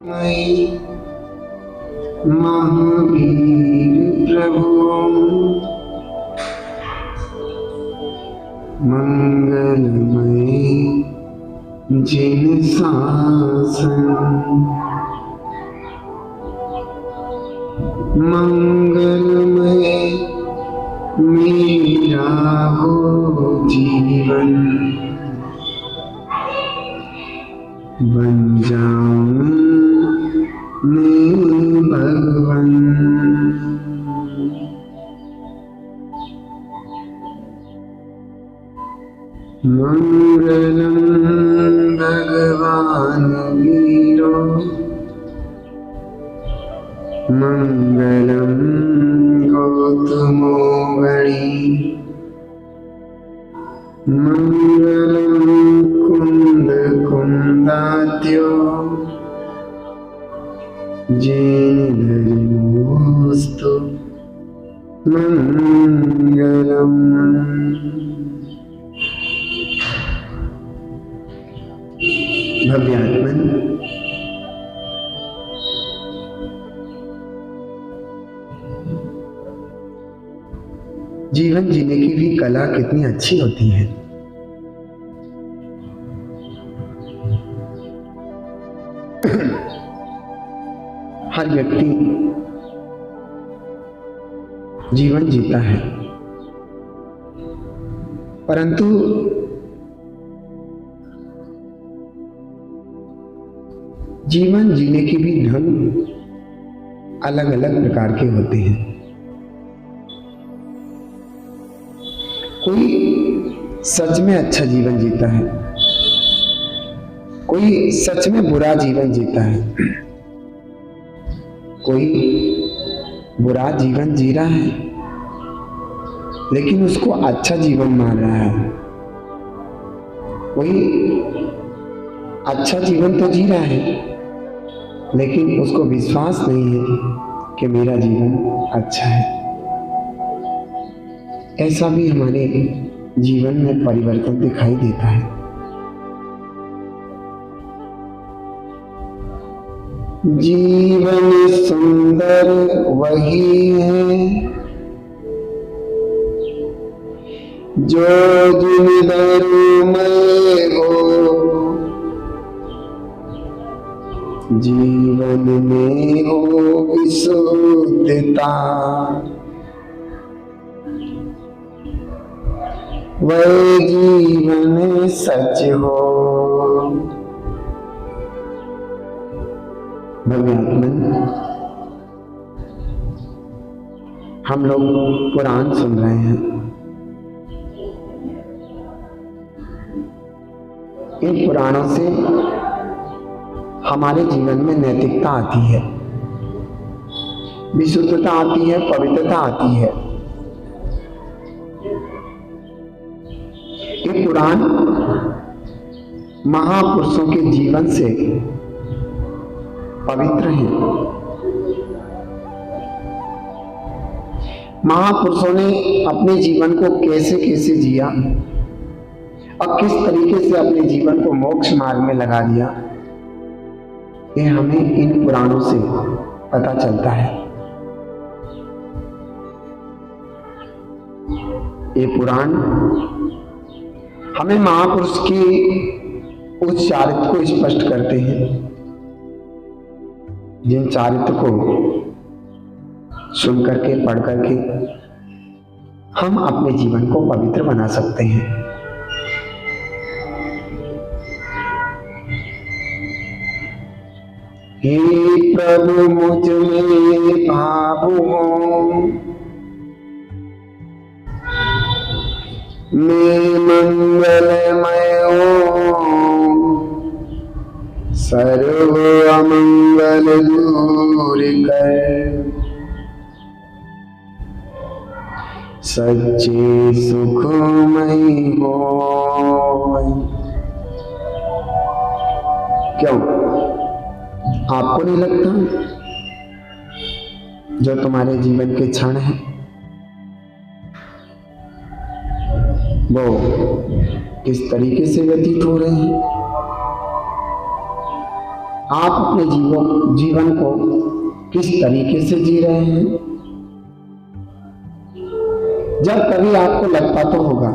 मई महावीर प्रभु मंगलमय जिन शासन मंगलमय मेरा हो जीवन बन जाऊं मैं भगवन। मंगलम भगवान वीरो मंगलम गौतमो गणी मंगलम कुंद कुंदात्यो जैनधर्मोऽस्तु मंगलम। भव्यात्मन जीवन जीने की भी कला कितनी अच्छी होती है। हर व्यक्ति जीवन जीता है, परंतु जीवन जीने के भी ढंग अलग अलग प्रकार के होते हैं। कोई सच में अच्छा जीवन जीता है, कोई सच में बुरा जीवन जीता है, कोई बुरा जीवन जी रहा है लेकिन उसको अच्छा जीवन मान रहा है, कोई अच्छा जीवन तो जी रहा है लेकिन उसको विश्वास नहीं है कि मेरा जीवन अच्छा है। ऐसा भी हमारे जीवन में परिवर्तन दिखाई देता है। जीवन सुंदर वही है जो जिन धर्ममय हो, जीवन में हो विशुद्धता, वह जीवन सच हो। भव्यात्मन हम लोग पुराण सुन रहे हैं। इन पुराणों से हमारे जीवन में नैतिकता आती है, विशुद्धता आती है, पवित्रता आती है। ये पुराण महापुरुषों के जीवन से पवित्र हैं। महापुरुषों ने अपने जीवन को कैसे कैसे जिया और किस तरीके से अपने जीवन को मोक्ष मार्ग में लगा दिया, ये हमें इन पुराणों से पता चलता है। ये पुराण हमें महापुरुष की उस चारित्र को स्पष्ट करते हैं, जिन चारित्र को सुन करके पढ़ करके हम अपने जीवन को पवित्र बना सकते हैं। हे प्रभु मुझ में भाव हो, मैं मंगलमय हो, सर्व अमंगल दूर कर, सच्चे सुखमय हो। क्यों आपको नहीं लगता जो तुम्हारे जीवन के क्षण हैं वो किस तरीके से व्यतीत हो रहे हैं? आप अपने जीवन को किस तरीके से जी रहे हैं। जब कभी आपको लगता तो होगा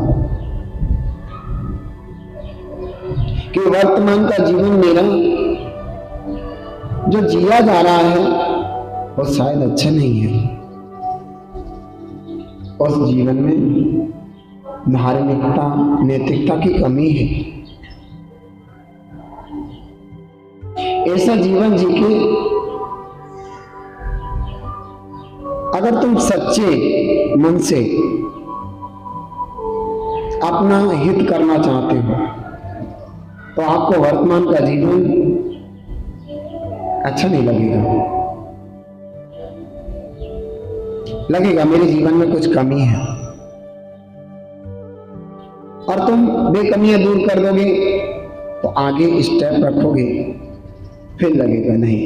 कि वर्तमान का जीवन मेरा जो जिया जा रहा है वो शायद अच्छा नहीं है, उस जीवन में धार्मिकता नैतिकता की कमी है। ऐसा जीवन जी के अगर तुम सच्चे मन से अपना हित करना चाहते हो तो आपको वर्तमान का जीवन अच्छा नहीं लगेगा मेरे जीवन में कुछ कमी है, और तुम बेकमियां दूर कर दोगे तो आगे स्टेप रखोगे, फिर लगेगा नहीं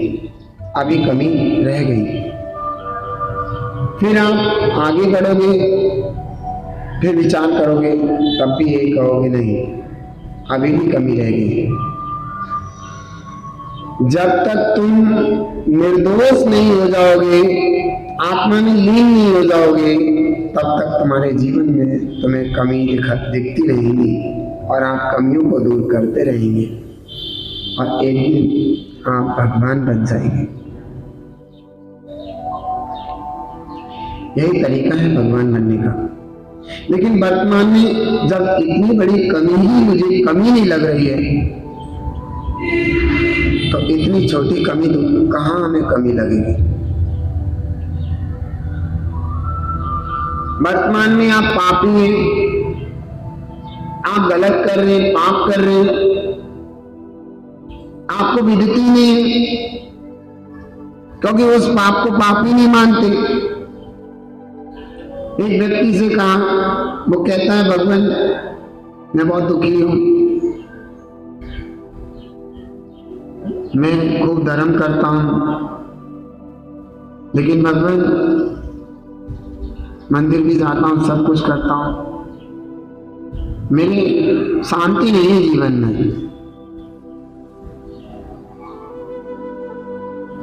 अभी कमी रह गई, फिर आप आगे बढ़ोगे, फिर विचार करोगे, तब भी यही कहोगे नहीं अभी भी कमी रह गई। जब तक तुम निर्दोष नहीं हो जाओगे, आत्मा में लीन नहीं हो जाओगे, तब तक तुम्हारे जीवन में तुम्हें कमी दिखती रहेगी और आप कमियों को दूर करते रहेंगे और एक दिन आप भगवान बन जाएंगे। यही तरीका है भगवान बनने का। लेकिन वर्तमान में जब इतनी बड़ी मुझे कमी नहीं लग रही है, तो इतनी छोटी कमी तो कहां हमें कमी लगेगी। वर्तमान में आप पापी हैं, आप गलत कर रहे हैं, पाप कर रहे हैं, आपको विदित ही नहीं है, क्योंकि उस पाप को पाप ही नहीं मानते। एक व्यक्ति से कहा, वो कहता है भगवान मैं बहुत दुखी हूं, मैं खूब धर्म करता हूं, लेकिन भगवान मंदिर भी जाता हूं, सब कुछ करता हूं, मेरी शांति नहीं है जीवन में।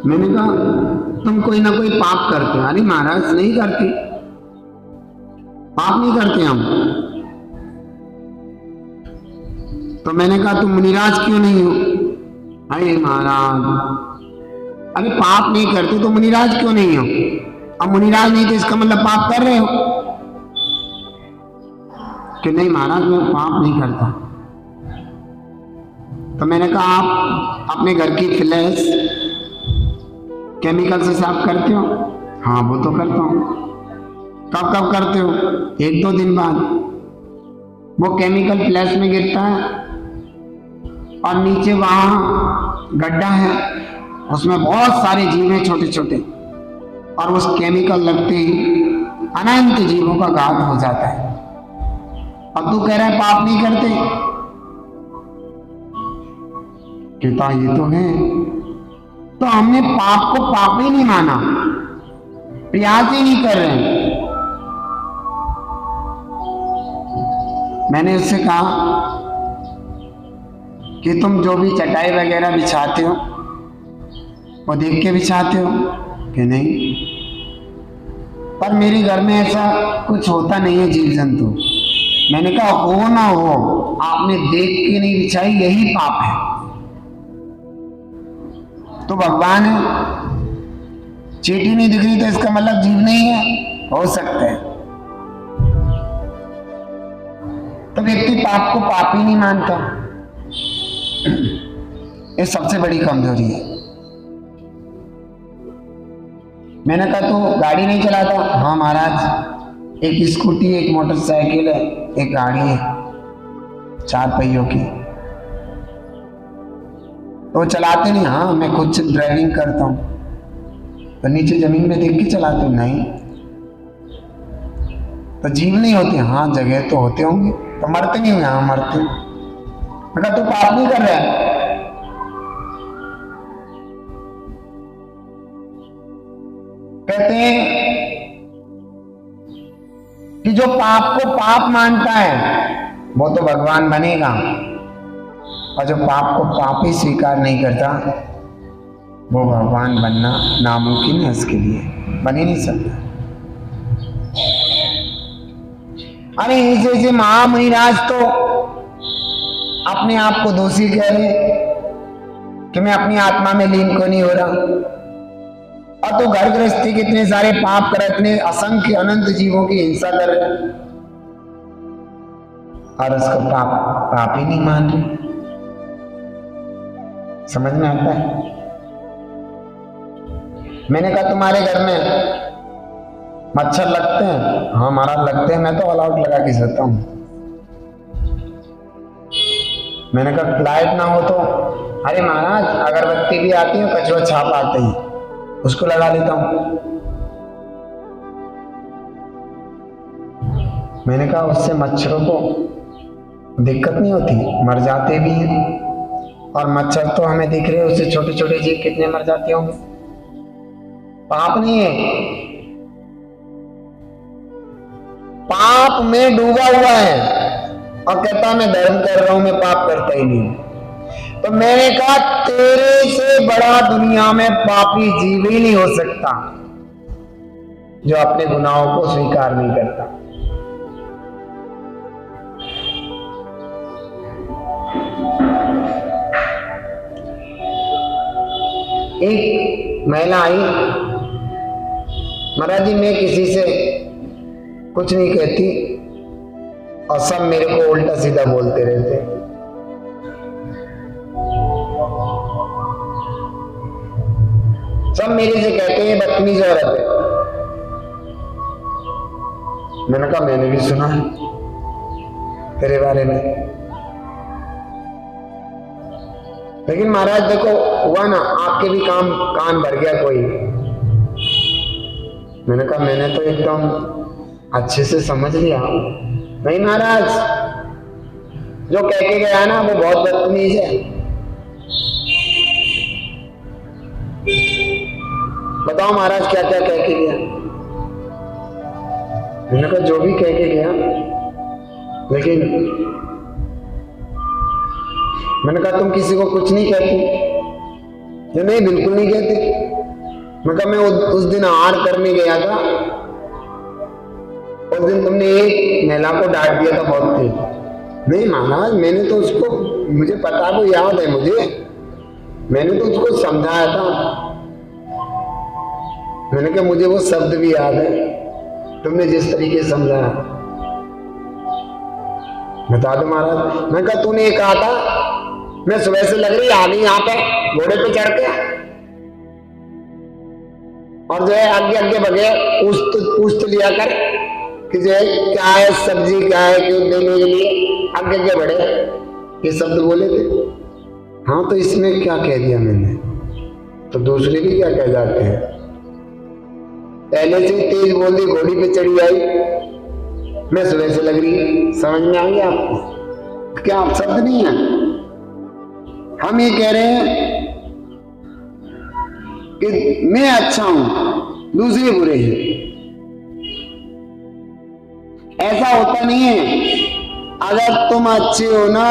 मैंने कहा तुम कोई ना कोई पाप करते हो। अरे महाराज नहीं करते, पाप नहीं करते हम। तो मैंने कहा तुम मुनिराज क्यों नहीं हो? अरे महाराज, अरे पाप नहीं करते तो मुनिराज क्यों नहीं हो? अब मुनिराज नहीं तो इसका मतलब पाप कर रहे हो कि नहीं महाराज मैं पाप नहीं करता। तो मैंने कहा आप अपने घर की फ्लैश केमिकल से साफ करते हो? हाँ वो तो करता हूं। कब कब करते हो? 1-2 दिन बाद। वो केमिकल फ्लैश में गिरता है और नीचे वहां गड्ढा है, उसमें बहुत सारे जीव हैं छोटे छोटे, और उस केमिकल लगते ही अनंत जीवों का घात हो जाता है। अब तू कह रहा है पाप नहीं करते? कहता ये तो है। तो हमने पाप को पाप ही नहीं माना, प्रयास ही नहीं कर रहे। मैंने उससे कहा कि तुम जो भी चटाई वगैरह बिछाते हो वो देख के बिछाते हो कि नहीं? पर मेरे घर में ऐसा कुछ होता नहीं है जीव जंतु। मैंने कहा हो ना हो, आपने देख के नहीं बिछाई, यही पाप है। तो भगवान है, चींटी नहीं दिख रही तो इसका मतलब जीव नहीं है? हो सकता है। तो व्यक्ति पाप को पाप ही नहीं मानता, ये सबसे बड़ी कमजोरी है। मैंने कहा तो गाड़ी नहीं चलाता? हाँ महाराज, एक स्कूटी, एक मोटरसाइकिल है, एक गाड़ी है 4 पहियों की, तो चलाते नहीं? हाँ मैं खुद से ड्राइविंग करता हूँ। तो नीचे जमीन में देख के चलाते? नहीं। तो जीव नहीं होते? हाँ जगह तो होते होंगे। तो मरते नहीं हुए? हाँ मरते। मैं कहा तू पाप नहीं कर रहा है? कहते हैं कि जो पाप को पाप मानता है वो तो भगवान बनेगा, और जो पाप को पाप ही स्वीकार नहीं करता वो भगवान बनना नामुमकिन है, उसके लिए बन ही नहीं सकता। अरे ऐसे महामुनिराज तो अपने आप को दोषी कह रहे कि मैं अपनी आत्मा में लीन को नहीं हो रहा, और तो घर गृहस्थी के इतने सारे पाप कर, इतने असंख्य अनंत जीवों की हिंसा कर रहे और उसको पाप ही नहीं मान रहे। समझ में आता है? मैंने कहा तुम्हारे घर में मच्छर लगते हैं? हाँ महाराज लगते हैं, मैं तो ऑल आउट लगा के सोता हूं। मैंने कहा लाइट ना हो तो? अरे महाराज अगरबत्ती भी आती है, कछुआ छाप आते ही उसको लगा लेता हूं। मैंने कहा उससे मच्छरों को दिक्कत नहीं होती? मर जाते भी हैं, और मच्छर तो हमें दिख रहे हैं, उससे छोटे छोटे जीव कितने मर जाते होंगे। पाप नहीं है, पाप में डूबा हुआ है और कहता मैं धर्म कर रहा हूं, मैं पाप करता ही नहीं। तो मैंने कहा तेरे से बड़ा दुनिया में पापी जीव ही नहीं हो सकता जो अपने गुनाहों को स्वीकार नहीं करता। एक महिला आई, महाराज जी मैं किसी से कुछ नहीं कहती और सब मेरे को उल्टा सीधा बोलते रहते। सब मेरे से कहते हैं बदतमीज औरत है। मैंने कहा मैंने भी सुना है तेरे बारे में, लेकिन महाराज देखो हुआ ना, आपके भी कान भर गया कोई। मैंने कहा मैंने तो एकदम अच्छे से समझ लिया। नहीं महाराज जो कह के गया ना वो बहुत बदतमीज है। बताओ महाराज क्या क्या कह के गया? मैंने कहा जो भी कह के गया, लेकिन मैंने कहा तुम किसी को कुछ नहीं कहती? जो नहीं बिल्कुल नहीं कहती। मैं कहा मैं उस दिन आहार करने गया था, उस दिन तुमने एक महिला को डांट दिया था बहुत तेज। नहीं महाराज मैंने तो उसको, मुझे पता है वो याद है मुझे, मैंने तो उसको समझाया था। मैंने कहा मुझे वो शब्द भी याद है, तुमने जिस तरीके से समझाया। बता दो महाराज। मैं कहा तूने कहा था मैं सुबह से लग रही आ गई यहाँ पे घोड़े पे चढ़ के, और जो है आगे आगे बगे पूछ लिया कर कि जो है क्या है सब्जी क्या है, क्यों देने के लिए आगे आगे बढ़े, ये शब्द बोले थे। हाँ तो इसमें क्या कह दिया मैंने? तो दूसरे भी क्या कह जाते हैं, पहले से तेज बोल दी, घोड़ी पे चढ़ी आई, मैं सुबह से लग रही। समझ में आ गया आपको? क्या आप शब्द नहीं है? हम ये कह रहे हैं कि मैं अच्छा हूं, दूसरे बुरे हैं। ऐसा होता नहीं है। अगर तुम अच्छे हो ना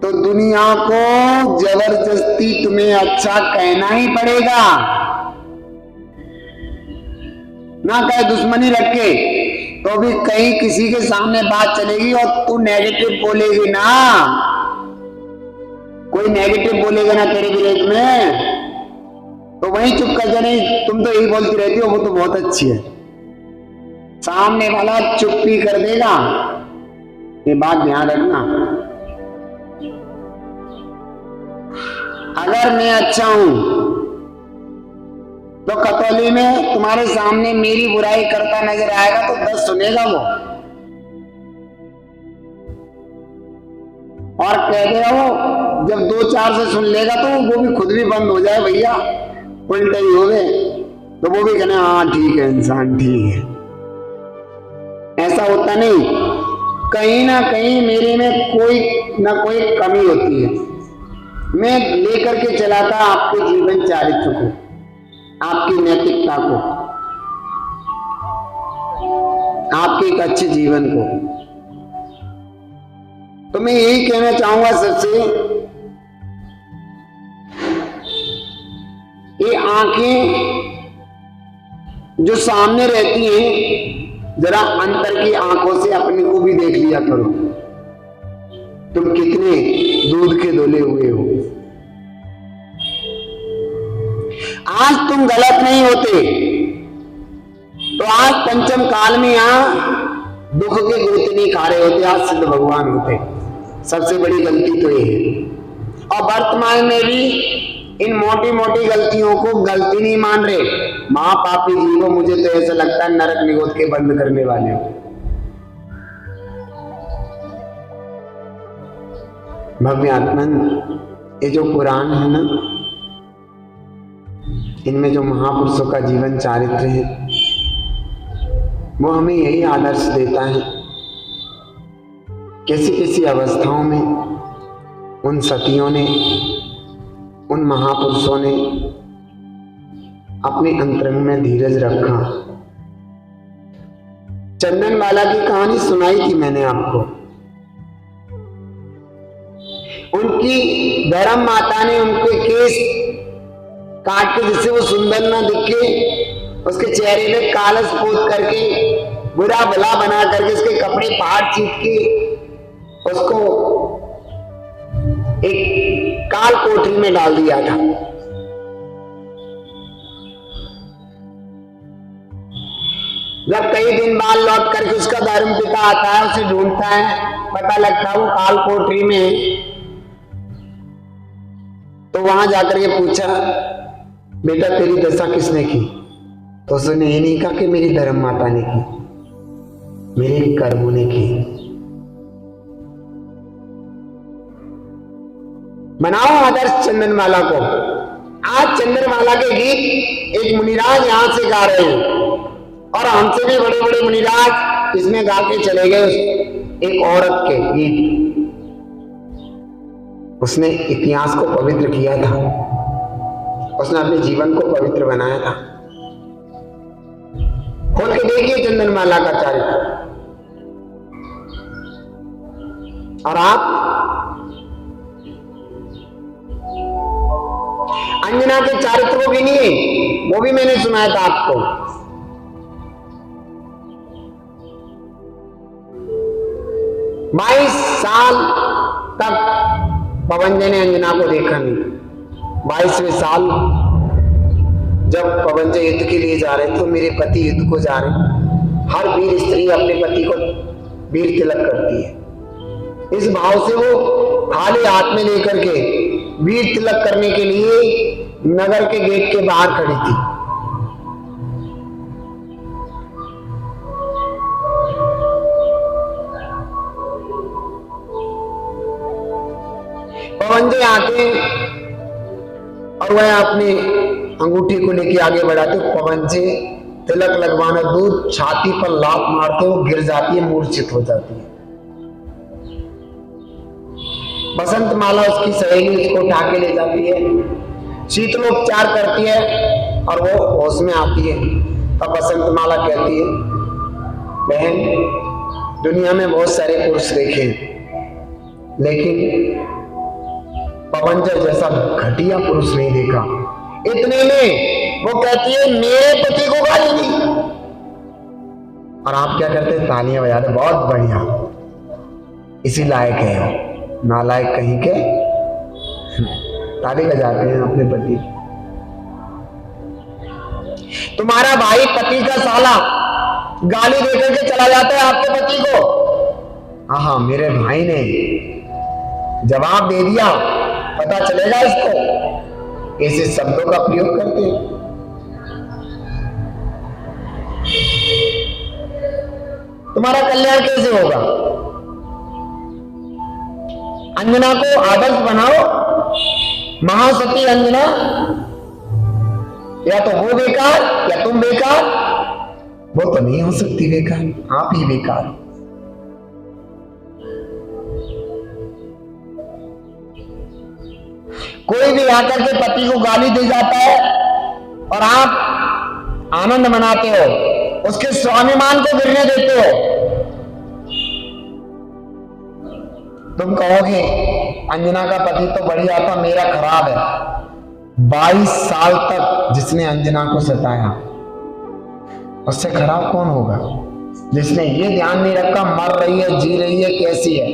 तो दुनिया को जबरदस्ती तुम्हें अच्छा कहना ही पड़ेगा, ना कहे दुश्मनी रख के तो भी कहीं किसी के सामने बात चलेगी और तू नेगेटिव बोलेगी ना, कोई नेगेटिव बोलेगा ना तेरे विरोध में, तो वहीं चुप कर जाने। तुम तो यही बोलती रहती हो वो तो बहुत अच्छी है, सामने वाला चुप भी कर देगा। ये बात ध्यान रखना। अगर मैं अच्छा हूं तो कतौली में तुम्हारे सामने मेरी बुराई करता नजर आएगा तो 10 सुनेगा वो, और कह दे वो जब 2-4 से सुन लेगा तो वो भी खुद भी बंद हो जाए, भैया उल्टे ही हो गए, तो वो भी कहने हाँ ठीक है इंसान ठीक है। ऐसा होता नहीं, कहीं ना कहीं मेरे में कोई ना कोई कमी होती है। मैं लेकर के चलाता आपके जीवन चरित्र को, आपकी नैतिकता को, आपके एक अच्छे जीवन को। तो मैं यही कहना चाहूंगा सबसे आंखें जो सामने रहती हैं, जरा अंतर की आंखों से अपने को भी देख लिया करो। तुम कितने दूध के धुले हुए हो। आज तुम गलत नहीं होते तो आज पंचम काल में यहां दुख के गोते नहीं खा रहे होते, आज सिद्ध भगवान होते। सबसे बड़ी गलती तो ये है। और वर्तमान में भी इन मोटी मोटी गलतियों को गलती नहीं मान रहे। महापापी जीवों, मुझे तो ऐसा लगता है नरक निगोद के बंद करने वाले हो। भव्यात्मन, ये जो पुराण है ना, इनमें जो महापुरुषों का जीवन चारित्र है, वो हमें यही आदर्श देता है। कैसी कैसी अवस्थाओं में उन सतियों ने, उन महापुरुषों ने अपने अंतरंग में धीरज रखा। चंदनबाला की कहानी सुनाई थी मैंने आपको। उनकी धर्म माता ने उनके केस काट के, जिससे वो सुंदर ना दिखे, उसके चेहरे में कालस पोत करके, बुरा भला बना करके, उसके कपड़े फाड़ चीट के उसको एक काल कोठरी में डाल दिया था। जब कई दिन बाद लौट करके उसका धर्म पिता आता है, उसे ढूंढता है, पता लगता है वो काल कोठरी में है। तो वहां जाकर के पूछा, बेटा तेरी दशा किसने की? तो उसने ये नहीं कहा कि मेरी धर्म माता ने की, मेरे कर्मों ने की। बनाओ आदर्श चंदनमाला को। आज चंदनमाला के गीत एक मुनिराज यहां से गा रहे हैं और हमसे भी बड़े बड़े मुनिराज इसमें गा के चले गए। एक औरत के गीत, उसने इतिहास को पवित्र किया था, उसने अपने जीवन को पवित्र बनाया था। खोल के देखिए चंदनमाला का चरित्र। और आप अंजना के चरित्र को भी नहीं, वो भी मैंने सुनाया था आपको। बाईस साल तक पवनजय ने अंजना को देखा नहीं। 22वें साल जब पवनजय युद्ध के लिए जा रहे, तो मेरे पति युद्ध को जा रहे। हर वीर स्त्री अपने पति को वीर तिलक करती है। इस भाव से वो थाली हाथ में लेकर के वीर तिलक करने के लिए नगर के गेट के बाहर खड़ी थी। पवनजय आते और वह अपनी अंगूठी को लेके आगे बढ़ाते। पवनजय तिलक लगवाना दूर, छाती पर लात मारते वो गिर जाती है, मूर्छित हो जाती है। बसंत माला उसकी सहेली उसको उठा के ले जाती है, शीतलोपचार करती है और वो होश में आती है। तब बसंत माला कहती है, बहन, दुनिया में बहुत सारे पुरुष देखे, लेकिन पवनजय जैसा घटिया पुरुष नहीं देखा। इतने में वो कहती है, मेरे पति को गाली दी। और आप क्या करते हैं? तालियां बजाते, बहुत बढ़िया, इसी लायक है। नालायक कहीं के ताली बजाते हैं अपने पति। तुम्हारा भाई पति का साला गाली देकर के चला जाता है आपके पति को। हाँ, मेरे भाई ने जवाब दे दिया, पता चलेगा इसको। ऐसे शब्दों का प्रयोग करते हैं। तुम्हारा कल्याण कैसे होगा? अंजना को आदर्श बनाओ। महासती अंजना, या तो वो बेकार या तुम बेकार। वो तो नहीं हो सकती बेकार, आप ही बेकार। कोई भी आकर के पति को गाली दे जाता है और आप आनंद मनाते हो, उसके स्वाभिमान को गिरने देते हो। तुम कहोगे अंजना का पति तो बढ़िया था, मेरा खराब है। 22 साल तक जिसने अंजना को सताया, उससे खराब कौन होगा? जिसने ये ध्यान नहीं रखा मर रही है जी रही है कैसी है,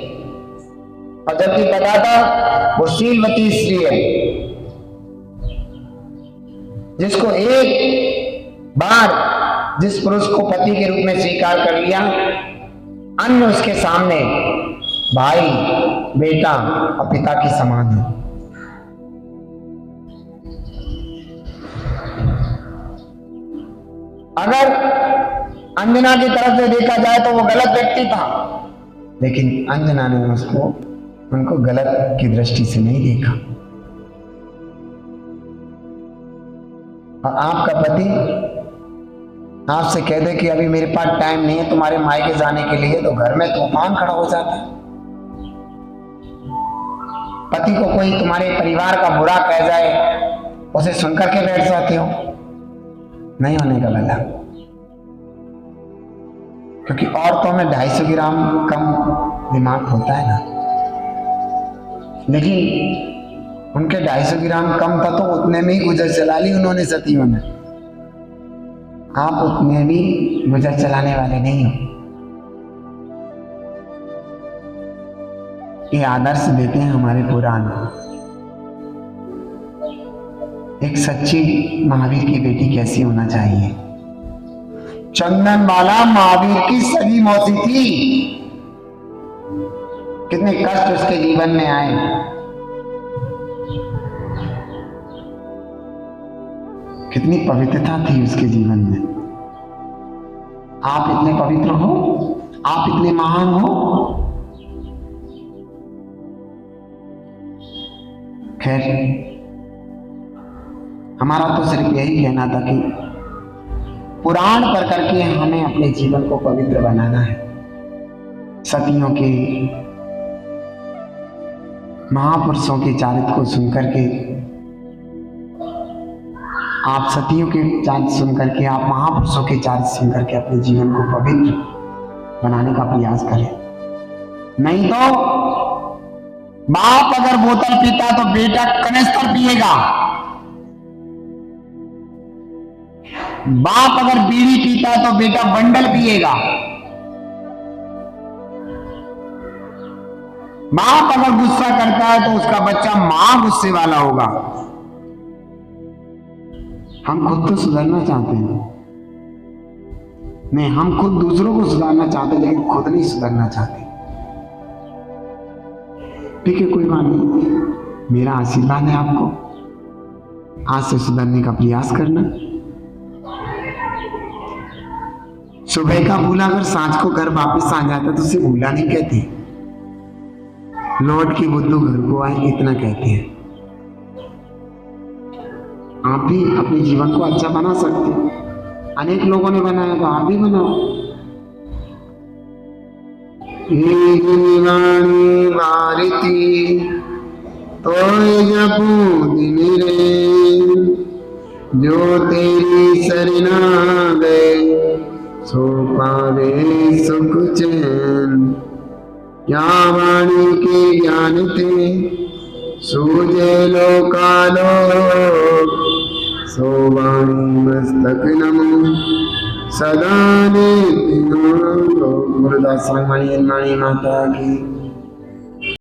और जबकि पता था वो शीलवती स्त्री है। जिसको एक बार जिस पुरुष को पति के रूप में स्वीकार कर लिया, अन्य उसके सामने भाई, बेटा और पिता की समान है। अगर अंजना की तरफ से देखा जाए तो वो गलत व्यक्ति था, लेकिन अंजना ने उनको गलत की दृष्टि से नहीं देखा। और आपका पति आपसे कह दे कि अभी मेरे पास टाइम नहीं है तुम्हारे मायके जाने के लिए, तो घर में तूफान खड़ा हो जाता है। पति को कोई तुम्हारे परिवार का बुरा कह जाए, उसे सुनकर के बैठ जाते हो, नहीं होने का भला। क्योंकि औरतों में 250 ग्राम कम दिमाग होता है ना, लेकिन उनके 250 ग्राम कम था तो उतने में ही गुजर चला ली उन्होंने, सतियों ने। आप उतने भी गुजर चलाने वाले नहीं हो। ये आदर्श देते हैं हमारे पुराण। एक सच्ची महावीर की बेटी कैसी होना चाहिए। चंदनबाला महावीर की सगी मौसी थी। कितने कष्ट उसके जीवन में आए, कितनी पवित्रता थी उसके जीवन में। आप इतने पवित्र हो, आप इतने महान हो। खैर, हमारा तो सिर्फ यही कहना था कि पुराण पढ़ करके हमें अपने जीवन को पवित्र बनाना है। सतियों के, महापुरुषों के चारित्र को सुनकर के, आप सतियों के चारित्र सुनकर के, आप महापुरुषों के चारित्र सुनकर के अपने जीवन को पवित्र बनाने का प्रयास करें। नहीं तो बाप अगर बोतल पीता तो बेटा कनिस्तर पिएगा, बाप अगर बीड़ी पीता तो बेटा बंडल पिएगा, बाप अगर गुस्सा करता है तो उसका बच्चा मां गुस्से वाला होगा। हम खुद तो सुधरना चाहते हैं, नहीं, हम खुद दूसरों को सुधारना चाहते हैं, लेकिन खुद नहीं सुधरना चाहते। ठीक है, कोई बात नहीं, मेरा आशीर्वाद है आपको, आज से सुधरने का प्रयास करना। सुबह का भूला अगर सांझ को घर वापस आ जाता तो उसे भूला नहीं कहते, लौट के बुद्धू घर को आए, इतना कहते हैं। आप भी अपने जीवन को अच्छा बना सकते हैं। अनेक लोगों ने बनाया तो आप भी बनाओ। भारती तो जपू दिन रे, जो तेरी सरना गए सो पावे सुख चैन। क्या वाणी के ज्ञान थे सूझे लोकालोक, सो वाणी मस्तक नमो सदा नित्य। गुरुदास स्वामी माता की